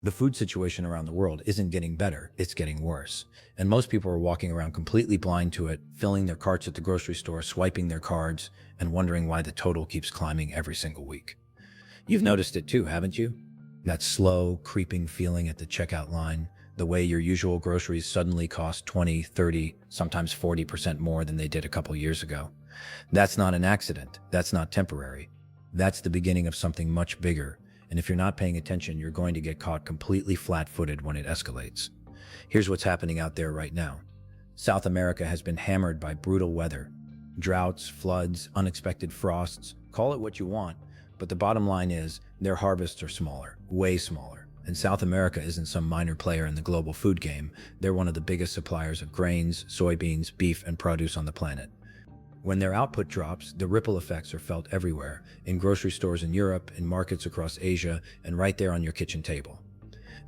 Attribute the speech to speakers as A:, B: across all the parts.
A: The food situation around the world isn't getting better, it's getting worse. And most people are walking around completely blind to it, filling their carts at the grocery store, swiping their cards, and wondering why the total keeps climbing every single week. You've noticed it too, haven't you? That slow, creeping feeling at the checkout line, the way your usual groceries suddenly cost 20, 30, sometimes 40% more than they did a couple years ago. That's not an accident. That's not temporary. That's the beginning of something much bigger. And if you're not paying attention, you're going to get caught completely flat-footed when it escalates. Here's what's happening out there right now. South America has been hammered by brutal weather. Droughts, floods, unexpected frosts, call it what you want, but the bottom line is their harvests are smaller, way smaller. And South America isn't some minor player in the global food game. They're one of the biggest suppliers of grains, soybeans, beef, and produce on the planet. When their output drops, the ripple effects are felt everywhere, in grocery stores in Europe, in markets across Asia, and right there on your kitchen table.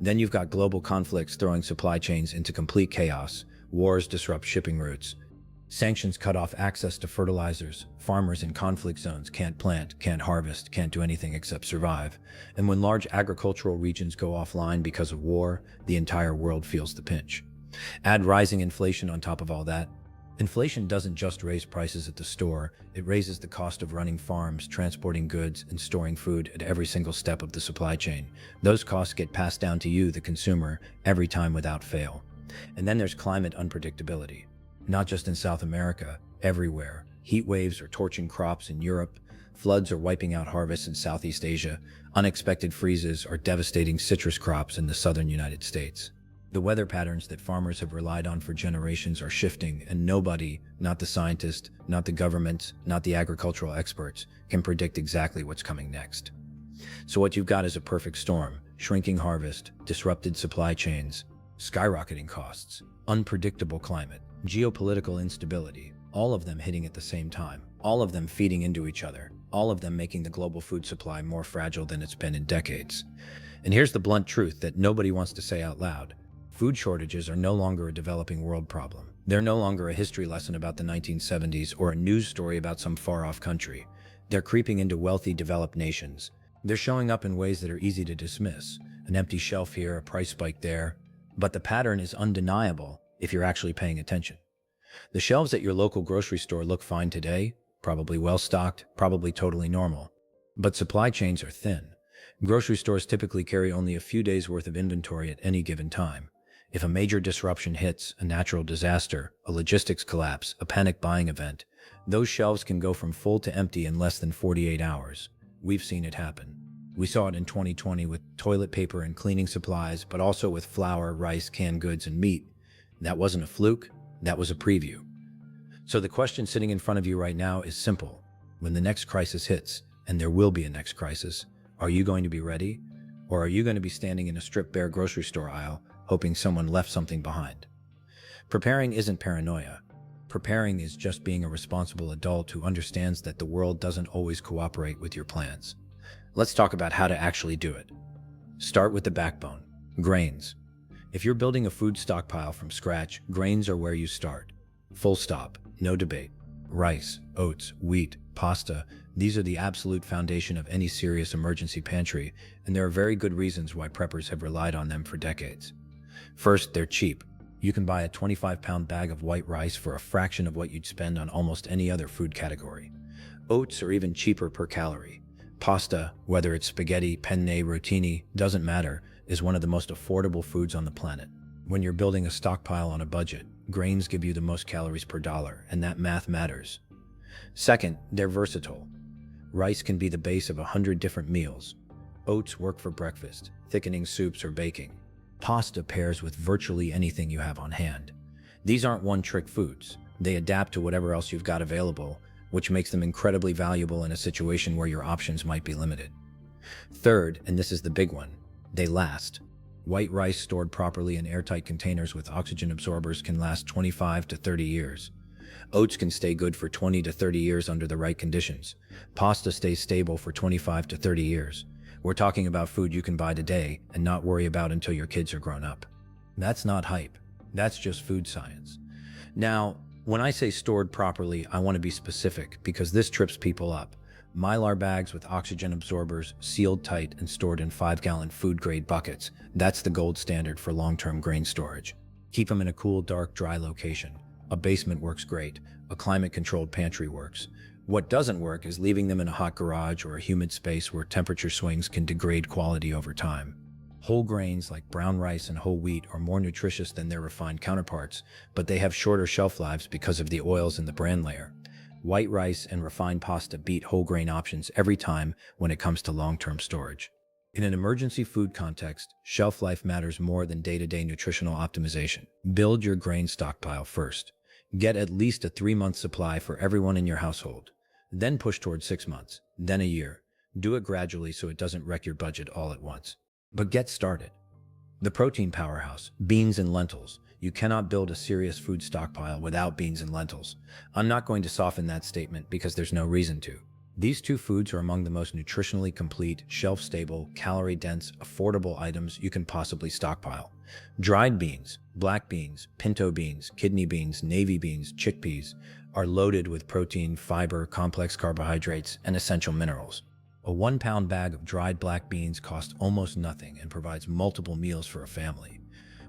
A: Then you've got global conflicts throwing supply chains into complete chaos. Wars disrupt shipping routes. Sanctions cut off access to fertilizers. Farmers in conflict zones can't plant, can't harvest, can't do anything except survive. And when large agricultural regions go offline because of war, the entire world feels the pinch. Add rising inflation on top of all that. Inflation doesn't just raise prices at the store, it raises the cost of running farms, transporting goods, and storing food at every single step of the supply chain. Those costs get passed down to you, the consumer, every time without fail. And then there's climate unpredictability. Not just in South America, everywhere. Heat waves are torching crops in Europe, floods are wiping out harvests in Southeast Asia, unexpected freezes are devastating citrus crops in the southern United States. The weather patterns that farmers have relied on for generations are shifting, and nobody, not the scientists, not the governments, not the agricultural experts, can predict exactly what's coming next. So what you've got is a perfect storm: shrinking harvest, disrupted supply chains, skyrocketing costs, unpredictable climate, geopolitical instability, all of them hitting at the same time, all of them feeding into each other, all of them making the global food supply more fragile than it's been in decades. And here's the blunt truth that nobody wants to say out loud. Food shortages are no longer a developing world problem. They're no longer a history lesson about the 1970s or a news story about some far-off country. They're creeping into wealthy, developed nations. They're showing up in ways that are easy to dismiss. An empty shelf here, a price spike there. But the pattern is undeniable if you're actually paying attention. The shelves at your local grocery store look fine today, probably well-stocked, probably totally normal. But supply chains are thin. Grocery stores typically carry only a few days' worth of inventory at any given time. If a major disruption hits, a natural disaster, a logistics collapse, a panic buying event, those shelves can go from full to empty in less than 48 hours. We've seen it happen. We saw it in 2020 with toilet paper and cleaning supplies, but also with flour, rice, canned goods, and meat. That wasn't a fluke, that was a preview. So the question sitting in front of you right now is simple. When the next crisis hits, and there will be a next crisis, are you going to be ready? Or are you going to be standing in a stripped-bare grocery store aisle, hoping someone left something behind? Preparing isn't paranoia. Preparing is just being a responsible adult who understands that the world doesn't always cooperate with your plans. Let's talk about how to actually do it. Start with the backbone, grains. If you're building a food stockpile from scratch, grains are where you start. Full stop, no debate. Rice, oats, wheat, pasta, these are the absolute foundation of any serious emergency pantry, and there are very good reasons why preppers have relied on them for decades. First, they're cheap. You can buy a 25-pound bag of white rice for a fraction of what you'd spend on almost any other food category. Oats are even cheaper per calorie. Pasta, whether it's spaghetti, penne, rotini, doesn't matter, is one of the most affordable foods on the planet. When you're building a stockpile on a budget, grains give you the most calories per dollar, and that math matters. Second, they're versatile. Rice can be the base of 100 different meals. Oats work for breakfast, thickening soups, or baking. Pasta pairs with virtually anything you have on hand. These aren't one-trick foods. They adapt to whatever else you've got available, which makes them incredibly valuable in a situation where your options might be limited. Third, and this is the big one, they last. White rice stored properly in airtight containers with oxygen absorbers can last 25 to 30 years. Oats can stay good for 20 to 30 years under the right conditions. Pasta stays stable for 25 to 30 years. We're talking about food you can buy today and not worry about until your kids are grown up. That's not hype. That's just food science. Now, when I say stored properly, I want to be specific because this trips people up. Mylar bags with oxygen absorbers, sealed tight and stored in 5-gallon food-grade buckets. That's the gold standard for long-term grain storage. Keep them in a cool, dark, dry location. A basement works great. A climate-controlled pantry works. What doesn't work is leaving them in a hot garage or a humid space where temperature swings can degrade quality over time. Whole grains like brown rice and whole wheat are more nutritious than their refined counterparts, but they have shorter shelf lives because of the oils in the bran layer. White rice and refined pasta beat whole grain options every time when it comes to long-term storage. In an emergency food context, shelf life matters more than day-to-day nutritional optimization. Build your grain stockpile first. Get at least a 3-month supply for everyone in your household. Then push towards 6 months, then a year. Do it gradually so it doesn't wreck your budget all at once. But get started. The protein powerhouse, beans and lentils. You cannot build a serious food stockpile without beans and lentils. I'm not going to soften that statement because there's no reason to. These two foods are among the most nutritionally complete, shelf-stable, calorie-dense, affordable items you can possibly stockpile. Dried beans, black beans, pinto beans, kidney beans, navy beans, chickpeas are loaded with protein, fiber, complex carbohydrates, and essential minerals. A 1-pound bag of dried black beans costs almost nothing and provides multiple meals for a family.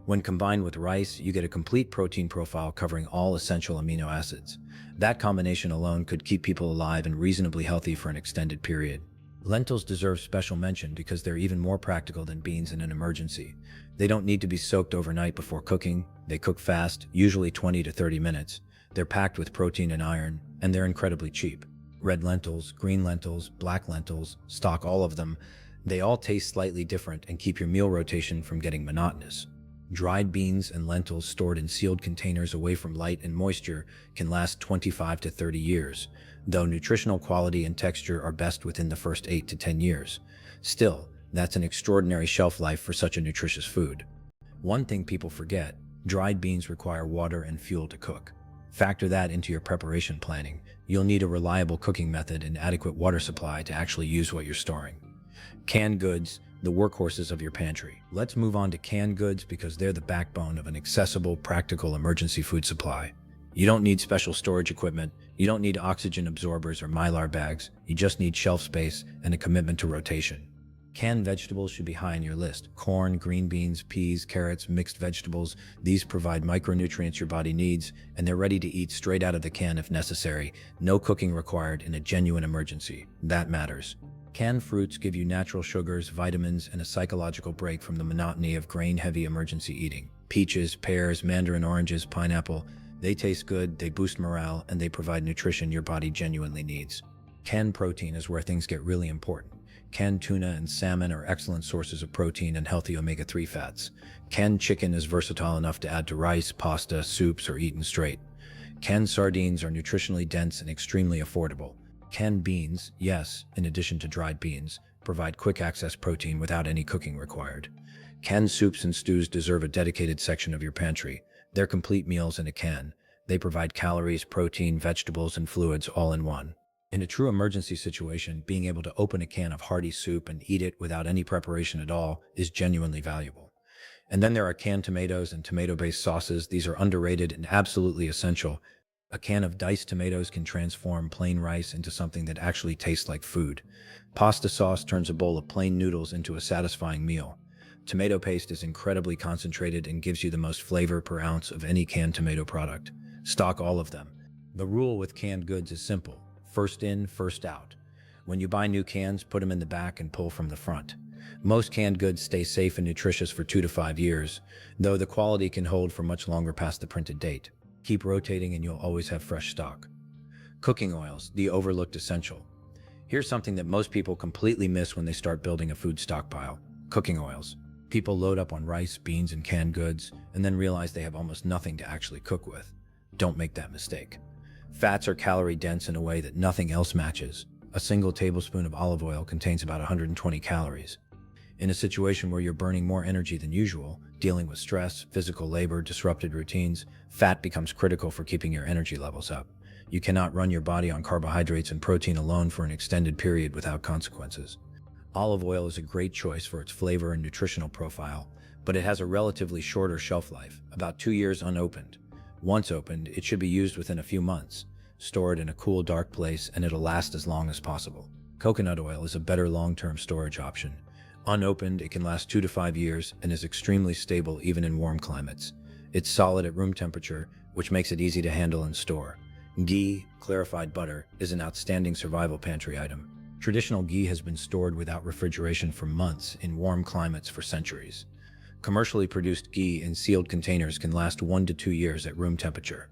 A: When combined with rice, you get a complete protein profile covering all essential amino acids. That combination alone could keep people alive and reasonably healthy for an extended period. Lentils deserve special mention because they're even more practical than beans in an emergency. They don't need to be soaked overnight before cooking. They cook fast, usually 20 to 30 minutes. They're packed with protein and iron, and they're incredibly cheap. Red lentils, green lentils, black lentils, stock all of them. They all taste slightly different and keep your meal rotation from getting monotonous. Dried beans and lentils stored in sealed containers away from light and moisture can last 25 to 30 years, though nutritional quality and texture are best within the first 8 to 10 years. Still, that's an extraordinary shelf life for such a nutritious food. One thing people forget, dried beans require water and fuel to cook. Factor that into your preparation planning. You'll need a reliable cooking method and adequate water supply to actually use what you're storing. Canned goods, the workhorses of your pantry. Let's move on to canned goods because they're the backbone of an accessible, practical emergency food supply. You don't need special storage equipment, you don't need oxygen absorbers or mylar bags, you just need shelf space and a commitment to rotation. Canned vegetables should be high on your list. Corn, green beans, peas, carrots, mixed vegetables. These provide micronutrients your body needs, and they're ready to eat straight out of the can if necessary. No cooking required in a genuine emergency. That matters. Canned fruits give you natural sugars, vitamins, and a psychological break from the monotony of grain-heavy emergency eating. Peaches, pears, mandarin oranges, pineapple. They taste good, they boost morale, and they provide nutrition your body genuinely needs. Canned protein is where things get really important. Canned tuna and salmon are excellent sources of protein and healthy omega-3 fats. Canned chicken is versatile enough to add to rice, pasta, soups, or eaten straight. Canned sardines are nutritionally dense and extremely affordable. Canned beans, yes, in addition to dried beans, provide quick access protein without any cooking required. Canned soups and stews deserve a dedicated section of your pantry. They're complete meals in a can. They provide calories, protein, vegetables, and fluids all in one. In a true emergency situation, being able to open a can of hearty soup and eat it without any preparation at all is genuinely valuable. And then there are canned tomatoes and tomato-based sauces. These are underrated and absolutely essential. A can of diced tomatoes can transform plain rice into something that actually tastes like food. Pasta sauce turns a bowl of plain noodles into a satisfying meal. Tomato paste is incredibly concentrated and gives you the most flavor per ounce of any canned tomato product. Stock all of them. The rule with canned goods is simple. First in, first out. When you buy new cans, put them in the back and pull from the front. Most canned goods stay safe and nutritious for 2 to 5 years, though the quality can hold for much longer past the printed date. Keep rotating and you'll always have fresh stock. Cooking oils, the overlooked essential. Here's something that most people completely miss when they start building a food stockpile. Cooking oils. People load up on rice, beans, and canned goods, and then realize they have almost nothing to actually cook with. Don't make that mistake. Fats are calorie-dense in a way that nothing else matches. A single tablespoon of olive oil contains about 120 calories. In a situation where you're burning more energy than usual, dealing with stress, physical labor, disrupted routines, fat becomes critical for keeping your energy levels up. You cannot run your body on carbohydrates and protein alone for an extended period without consequences. Olive oil is a great choice for its flavor and nutritional profile, but it has a relatively shorter shelf life, about 2 years unopened. Once opened, it should be used within a few months. store it in a cool, dark place, and it'll last as long as possible. Coconut oil is a better long-term storage option. Unopened, it can last 2 to 5 years and is extremely stable even in warm climates. It's solid at room temperature, which makes it easy to handle and store. Ghee, clarified butter, is an outstanding survival pantry item. Traditional ghee has been stored without refrigeration for months in warm climates for centuries. Commercially produced ghee in sealed containers can last 1 to 2 years at room temperature.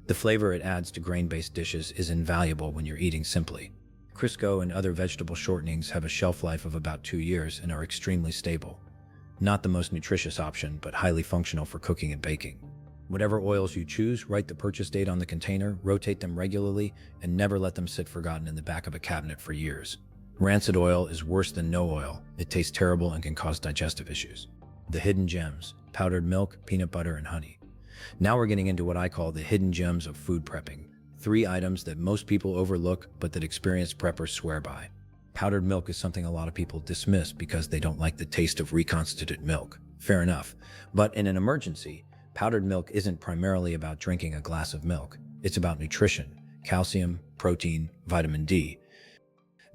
A: The flavor it adds to grain-based dishes is invaluable when you're eating simply. Crisco and other vegetable shortenings have a shelf life of about 2 years and are extremely stable. Not the most nutritious option, but highly functional for cooking and baking. Whatever oils you choose, write the purchase date on the container, rotate them regularly, and never let them sit forgotten in the back of a cabinet for years. Rancid oil is worse than no oil. It tastes terrible and can cause digestive issues. The hidden gems: powdered milk, peanut butter, and honey. Now we're getting into what I call the hidden gems of food prepping. 3 items that most people overlook, but that experienced preppers swear by. Powdered milk is something a lot of people dismiss because they don't like the taste of reconstituted milk. Fair enough. But in an emergency, powdered milk isn't primarily about drinking a glass of milk. It's about nutrition: calcium, protein, vitamin D.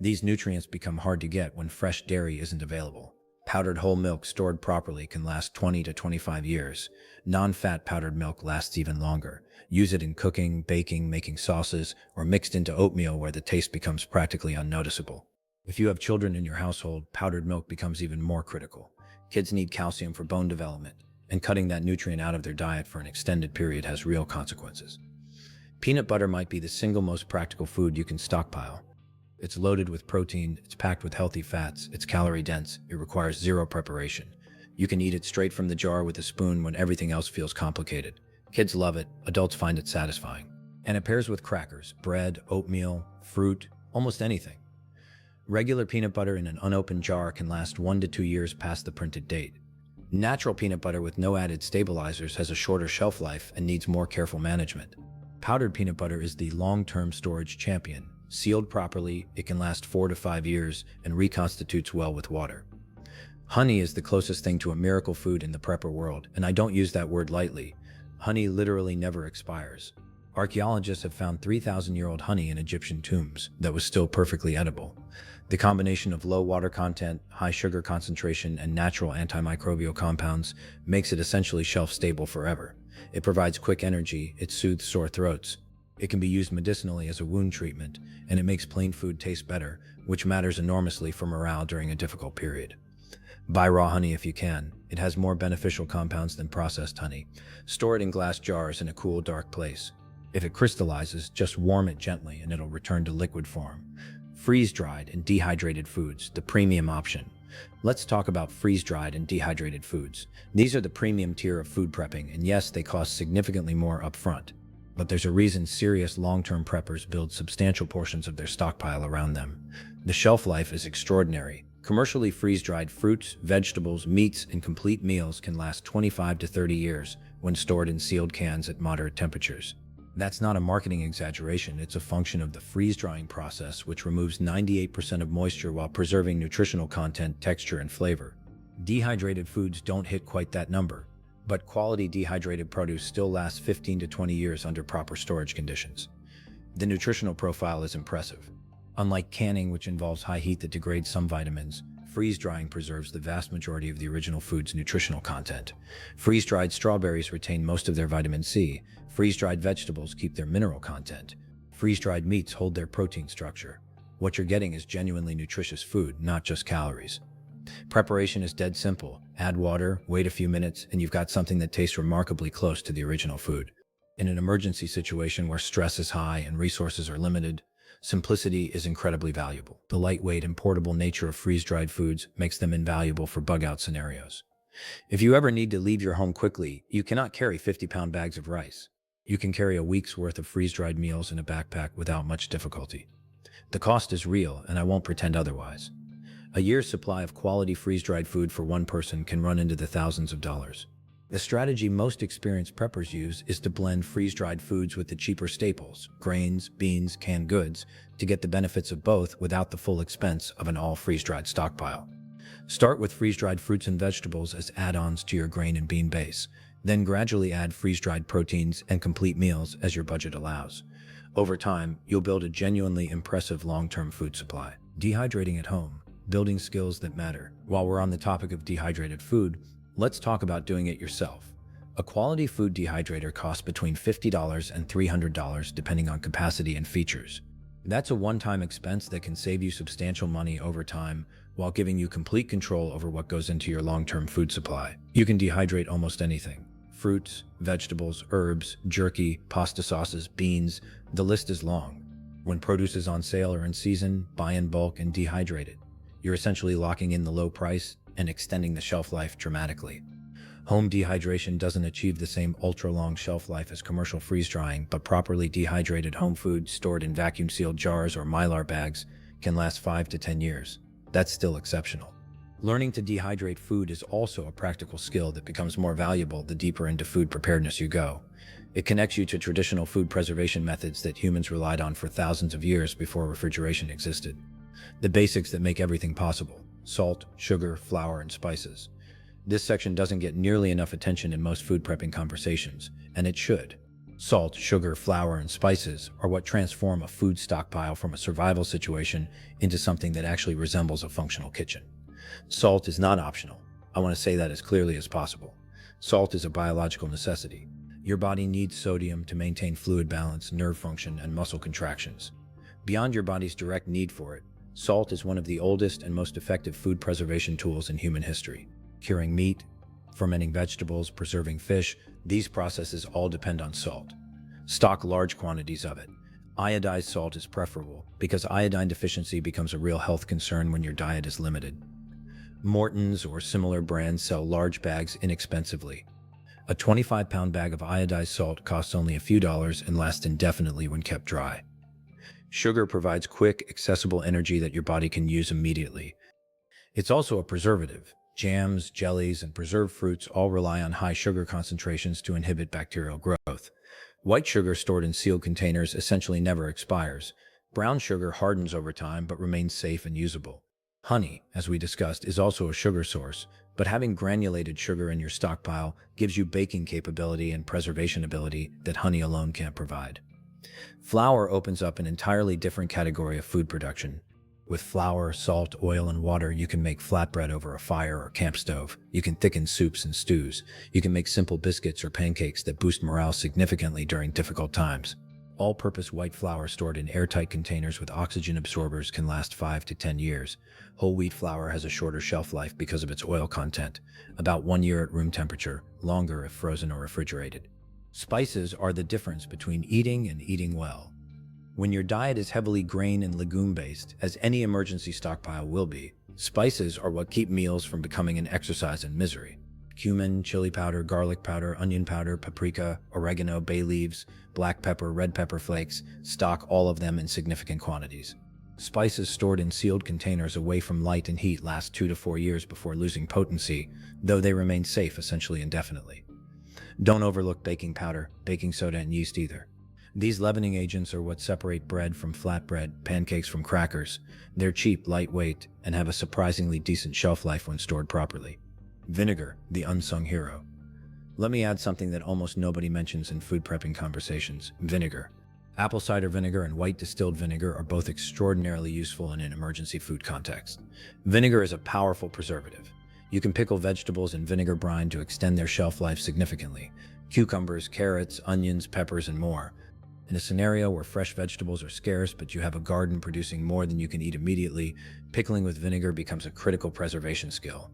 A: These nutrients become hard to get when fresh dairy isn't available. Powdered whole milk stored properly can last 20 to 25 years. Non-fat powdered milk lasts even longer. Use it in cooking, baking, making sauces, or mixed into oatmeal where the taste becomes practically unnoticeable. If you have children in your household, powdered milk becomes even more critical. Kids need calcium for bone development, and cutting that nutrient out of their diet for an extended period has real consequences. Peanut butter might be the single most practical food you can stockpile. It's loaded with protein, it's packed with healthy fats, it's calorie dense, it requires 0 preparation. You can eat it straight from the jar with a spoon when everything else feels complicated. Kids love it, adults find it satisfying. And it pairs with crackers, bread, oatmeal, fruit, almost anything. Regular peanut butter in an unopened jar can last 1 to 2 years past the printed date. Natural peanut butter with no added stabilizers has a shorter shelf life and needs more careful management. Powdered peanut butter is the long-term storage champion. Sealed properly, it can last 4 to 5 years and reconstitutes well with water. Honey is the closest thing to a miracle food in the prepper world, and I don't use that word lightly. Honey literally never expires. Archaeologists have found 3,000-year-old honey in Egyptian tombs that was still perfectly edible. The combination of low water content, high sugar concentration, and natural antimicrobial compounds makes it essentially shelf-stable forever. It provides quick energy, it soothes sore throats. It can be used medicinally as a wound treatment, and it makes plain food taste better, which matters enormously for morale during a difficult period. Buy raw honey if you can. It has more beneficial compounds than processed honey. Store it in glass jars in a cool, dark place. If it crystallizes, just warm it gently and it'll return to liquid form. Freeze-dried and dehydrated foods, the premium option. Let's talk about freeze-dried and dehydrated foods. These are the premium tier of food prepping, and yes, they cost significantly more upfront. But there's a reason serious long-term preppers build substantial portions of their stockpile around them. The shelf life is extraordinary. Commercially freeze-dried fruits, vegetables, meats, and complete meals can last 25 to 30 years when stored in sealed cans at moderate temperatures. That's not a marketing exaggeration, it's a function of the freeze-drying process, which removes 98% of moisture while preserving nutritional content, texture, and flavor. Dehydrated foods don't hit quite that number, but quality dehydrated produce still lasts 15 to 20 years under proper storage conditions. The nutritional profile is impressive. Unlike canning, which involves high heat that degrades some vitamins, freeze-drying preserves the vast majority of the original food's nutritional content. Freeze-dried strawberries retain most of their vitamin C. Freeze-dried vegetables keep their mineral content. Freeze-dried meats hold their protein structure. What you're getting is genuinely nutritious food, not just calories. Preparation is dead simple. Add water, wait a few minutes, and you've got something that tastes remarkably close to the original food. In an emergency situation where stress is high and resources are limited, simplicity is incredibly valuable. The lightweight and portable nature of freeze-dried foods makes them invaluable for bug-out scenarios. If you ever need to leave your home quickly, you cannot carry 50-pound bags of rice. You can carry a week's worth of freeze-dried meals in a backpack without much difficulty. The cost is real, and I won't pretend otherwise. A year's supply of quality freeze-dried food for one person can run into the thousands of dollars. The strategy most experienced preppers use is to blend freeze-dried foods with the cheaper staples, grains, beans, canned goods, to get the benefits of both without the full expense of an all-freeze-dried stockpile. Start with freeze-dried fruits and vegetables as add-ons to your grain and bean base. Then gradually add freeze-dried proteins and complete meals as your budget allows. Over time, you'll build a genuinely impressive long-term food supply. Dehydrating at home, building skills that matter. While we're on the topic of dehydrated food, let's talk about doing it yourself. A quality food dehydrator costs between $50 and $300 depending on capacity and features. That's a one-time expense that can save you substantial money over time while giving you complete control over what goes into your long-term food supply. You can dehydrate almost anything. Fruits, vegetables, herbs, jerky, pasta sauces, beans, the list is long. When produce is on sale or in season, buy in bulk and dehydrate it. You're essentially locking in the low price and extending the shelf life dramatically. Home dehydration doesn't achieve the same ultra-long shelf life as commercial freeze-drying, but properly dehydrated home food stored in vacuum-sealed jars or Mylar bags can last 5 to 10 years. That's still exceptional. Learning to dehydrate food is also a practical skill that becomes more valuable the deeper into food preparedness you go. It connects you to traditional food preservation methods that humans relied on for thousands of years before refrigeration existed. The basics that make everything possible: salt, sugar, flour, and spices. This section doesn't get nearly enough attention in most food prepping conversations, and it should. Salt, sugar, flour, and spices are what transform a food stockpile from a survival situation into something that actually resembles a functional kitchen. Salt is not optional. I want to say that as clearly as possible. Salt is a biological necessity. Your body needs sodium to maintain fluid balance, nerve function, and muscle contractions. Beyond your body's direct need for it, salt is one of the oldest and most effective food preservation tools in human history. Curing meat, fermenting vegetables, preserving fish, these processes all depend on salt. Stock large quantities of it. Iodized salt is preferable because iodine deficiency becomes a real health concern when your diet is limited. Morton's or similar brands sell large bags inexpensively. A 25-pound bag of iodized salt costs only a few dollars and lasts indefinitely when kept dry. Sugar provides quick, accessible energy that your body can use immediately. It's also a preservative. Jams, jellies, and preserved fruits all rely on high sugar concentrations to inhibit bacterial growth. White sugar stored in sealed containers essentially never expires. Brown sugar hardens over time but remains safe and usable. Honey, as we discussed, is also a sugar source, but having granulated sugar in your stockpile gives you baking capability and preservation ability that honey alone can't provide. Flour opens up an entirely different category of food production. With flour, salt, oil, and water, you can make flatbread over a fire or camp stove. You can thicken soups and stews. You can make simple biscuits or pancakes that boost morale significantly during difficult times. All-purpose white flour stored in airtight containers with oxygen absorbers can last 5 to 10 years. Whole wheat flour has a shorter shelf life because of its oil content, about 1 year at room temperature, longer if frozen or refrigerated. Spices are the difference between eating and eating well. When your diet is heavily grain and legume-based, as any emergency stockpile will be, spices are what keep meals from becoming an exercise in misery. Cumin, chili powder, garlic powder, onion powder, paprika, oregano, bay leaves, black pepper, red pepper flakes, stock all of them in significant quantities. Spices stored in sealed containers away from light and heat last 2 to 4 years before losing potency, though they remain safe essentially indefinitely. Don't overlook baking powder, baking soda, and yeast either. These leavening agents are what separate bread from flatbread, pancakes from crackers. They're cheap, lightweight, and have a surprisingly decent shelf life when stored properly. Vinegar, the unsung hero. Let me add something that almost nobody mentions in food prepping conversations: vinegar. Apple cider vinegar and white distilled vinegar are both extraordinarily useful in an emergency food context. Vinegar is a powerful preservative. You can pickle vegetables in vinegar brine to extend their shelf life significantly. Cucumbers, carrots, onions, peppers, and more. In a scenario where fresh vegetables are scarce but you have a garden producing more than you can eat immediately, pickling with vinegar becomes a critical preservation skill.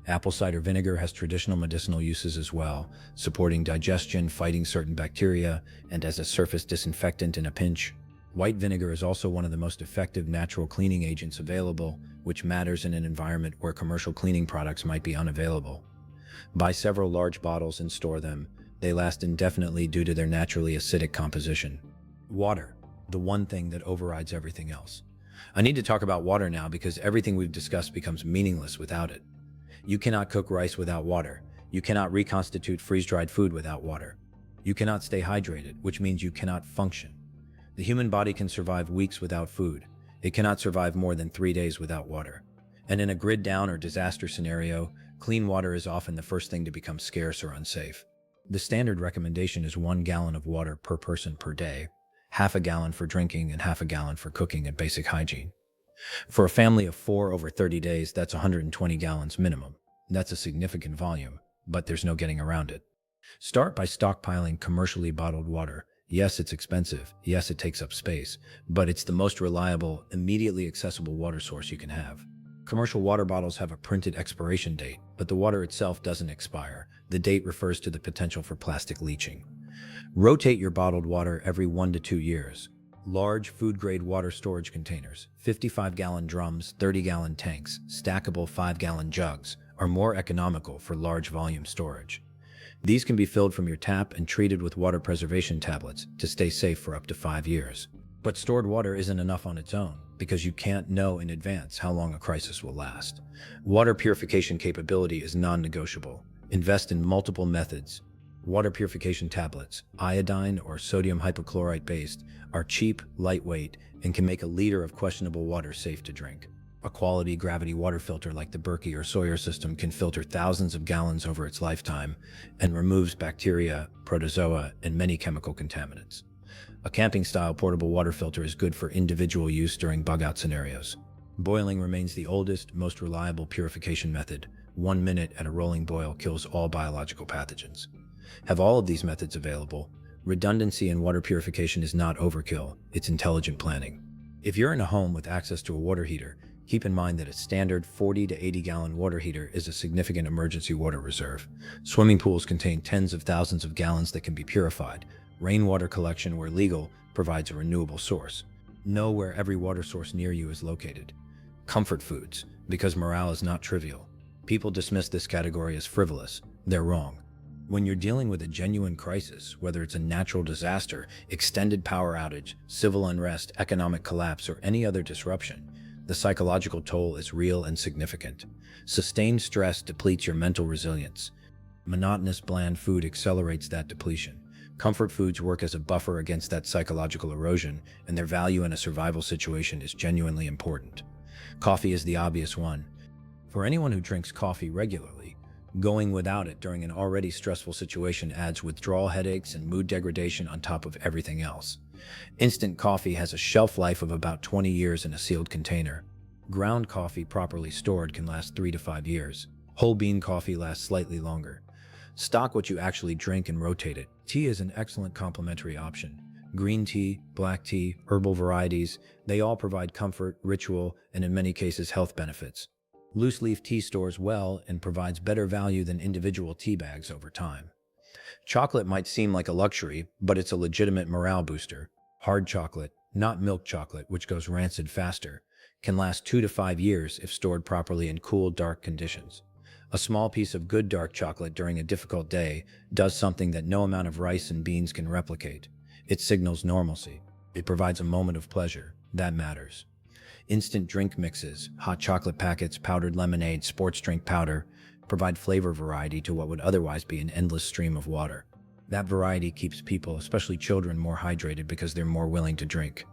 A: Apple cider vinegar has traditional medicinal uses as well, supporting digestion, fighting certain bacteria, and as a surface disinfectant in a pinch. White vinegar is also one of the most effective natural cleaning agents available, which matters in an environment where commercial cleaning products might be unavailable. Buy several large bottles and store them. They last indefinitely due to their naturally acidic composition. Water, the one thing that overrides everything else. I need to talk about water now because everything we've discussed becomes meaningless without it. You cannot cook rice without water. You cannot reconstitute freeze-dried food without water. You cannot stay hydrated, which means you cannot function. The human body can survive weeks without food. It cannot survive more than 3 days without water. And in a grid down or disaster scenario, clean water is often the first thing to become scarce or unsafe. The standard recommendation is 1 gallon of water per person per day. half a gallon for drinking and half a gallon for cooking and basic hygiene. For a family of 4 over 30 days, that's 120 gallons minimum. That's a significant volume, but there's no getting around it. Start by stockpiling commercially bottled water. Yes, it's expensive. Yes, it takes up space, but it's the most reliable, immediately accessible water source you can have. Commercial water bottles have a printed expiration date, but the water itself doesn't expire. The date refers to the potential for plastic leaching. Rotate your bottled water every 1 to 2 years. Large food-grade water storage containers, 55-gallon drums, 30-gallon tanks, stackable 5-gallon jugs, are more economical for large volume storage. These can be filled from your tap and treated with water preservation tablets to stay safe for up to 5 years. But stored water isn't enough on its own, because you can't know in advance how long a crisis will last. Water purification capability is non-negotiable. Invest in multiple methods. Water purification tablets, iodine or sodium hypochlorite based, are cheap, lightweight, and can make a liter of questionable water safe to drink. A quality gravity water filter like the Berkey or Sawyer system can filter thousands of gallons over its lifetime and removes bacteria, protozoa, and many chemical contaminants. A camping-style portable water filter is good for individual use during bug-out scenarios. Boiling remains the oldest, most reliable purification method. 1 minute at a rolling boil kills all biological pathogens. Have all of these methods available. Redundancy in water purification is not overkill, it's intelligent planning. If you're in a home with access to a water heater, keep in mind that a standard 40 to 80 gallon water heater is a significant emergency water reserve. Swimming pools contain tens of thousands of gallons that can be purified. Rainwater collection, where legal, provides a renewable source. Know where every water source near you is located. Comfort foods, because morale is not trivial. People dismiss this category as frivolous. They're wrong. When you're dealing with a genuine crisis, whether it's a natural disaster, extended power outage, civil unrest, economic collapse, or any other disruption, the psychological toll is real and significant. Sustained stress depletes your mental resilience. Monotonous, bland food accelerates that depletion. Comfort foods work as a buffer against that psychological erosion, and their value in a survival situation is genuinely important. Coffee is the obvious one. For anyone who drinks coffee regularly, going without it during an already stressful situation adds withdrawal headaches and mood degradation on top of everything else. Instant coffee has a shelf life of about 20 years in a sealed container. Ground coffee properly stored can last 3 to 5 years. Whole bean coffee lasts slightly longer. Stock what you actually drink and rotate it. Tea is an excellent complementary option. Green tea, black tea, herbal varieties, they all provide comfort, ritual, and in many cases health benefits. Loose leaf tea stores well and provides better value than individual tea bags over time. Chocolate might seem like a luxury, but it's a legitimate morale booster. Hard chocolate, not milk chocolate, which goes rancid faster, can last 2 to 5 years if stored properly in cool, dark conditions. A small piece of good dark chocolate during a difficult day does something that no amount of rice and beans can replicate. It signals normalcy. It provides a moment of pleasure. That matters. Instant drink mixes, hot chocolate packets, powdered lemonade, sports drink powder, provide flavor variety to what would otherwise be an endless stream of water. That variety keeps people, especially children, more hydrated because they're more willing to drink.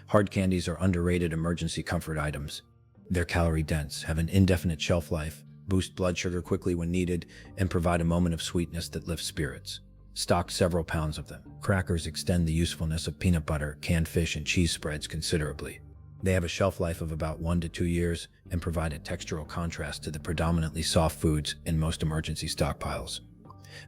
A: Hard candies are underrated emergency comfort items. They're calorie-dense, have an indefinite shelf life, boost blood sugar quickly when needed, and provide a moment of sweetness that lifts spirits. Stock several pounds of them. Crackers extend the usefulness of peanut butter, canned fish, and cheese spreads considerably. They have a shelf life of about 1 to 2 years and provide a textural contrast to the predominantly soft foods in most emergency stockpiles.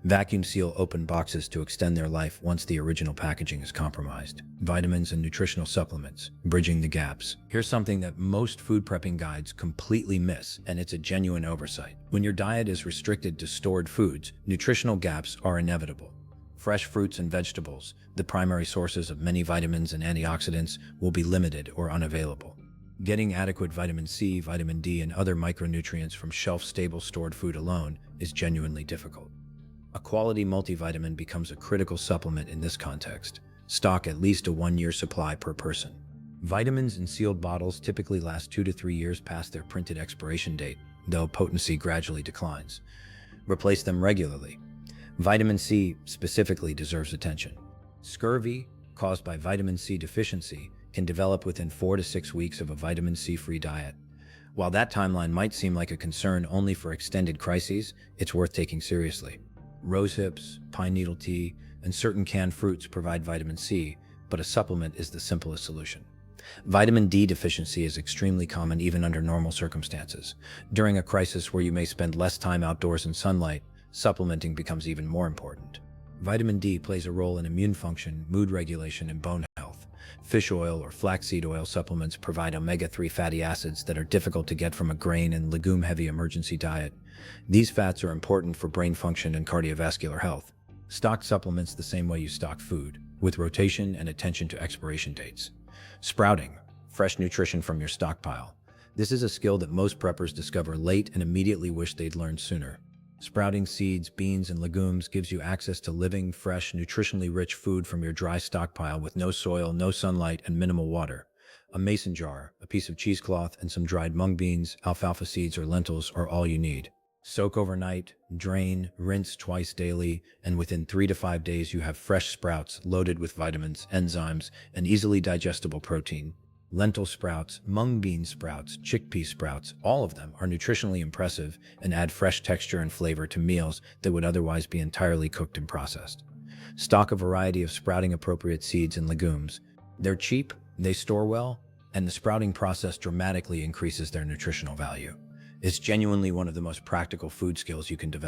A: Vacuum seal open boxes to extend their life once the original packaging is compromised. Vitamins and nutritional supplements, bridging the gaps. Here's something that most food prepping guides completely miss, and it's a genuine oversight. When your diet is restricted to stored foods, nutritional gaps are inevitable. Fresh fruits and vegetables, the primary sources of many vitamins and antioxidants, will be limited or unavailable. Getting adequate vitamin C, vitamin D, and other micronutrients from shelf-stable stored food alone is genuinely difficult. A quality multivitamin becomes a critical supplement in this context. Stock at least a 1-year supply per person. Vitamins in sealed bottles typically last 2 to 3 years past their printed expiration date, though potency gradually declines. Replace them regularly. Vitamin C specifically deserves attention. Scurvy, caused by vitamin C deficiency, can develop within 4 to 6 weeks of a vitamin C-free diet. While that timeline might seem like a concern only for extended crises, it's worth taking seriously. Rose hips, pine needle tea, and certain canned fruits provide vitamin C, but a supplement is the simplest solution. Vitamin D deficiency is extremely common even under normal circumstances. During a crisis where you may spend less time outdoors in sunlight, supplementing becomes even more important. Vitamin D plays a role in immune function, mood regulation, and bone health. Fish oil or flaxseed oil supplements provide omega-3 fatty acids that are difficult to get from a grain and legume-heavy emergency diet. These fats are important for brain function and cardiovascular health. Stock supplements the same way you stock food, with rotation and attention to expiration dates. Sprouting, fresh nutrition from your stockpile. This is a skill that most preppers discover late and immediately wish they'd learned sooner. Sprouting seeds, beans, and legumes gives you access to living, fresh, nutritionally rich food from your dry stockpile with no soil, no sunlight, and minimal water. A mason jar, a piece of cheesecloth, and some dried mung beans, alfalfa seeds, or lentils are all you need. Soak overnight, drain, rinse twice daily, and within 3 to 5 days you have fresh sprouts loaded with vitamins, enzymes, and easily digestible protein. Lentil sprouts, mung bean sprouts, chickpea sprouts, all of them are nutritionally impressive and add fresh texture and flavor to meals that would otherwise be entirely cooked and processed. Stock a variety of sprouting-appropriate seeds and legumes. They're cheap, they store well, and the sprouting process dramatically increases their nutritional value. It's genuinely one of the most practical food skills you can develop.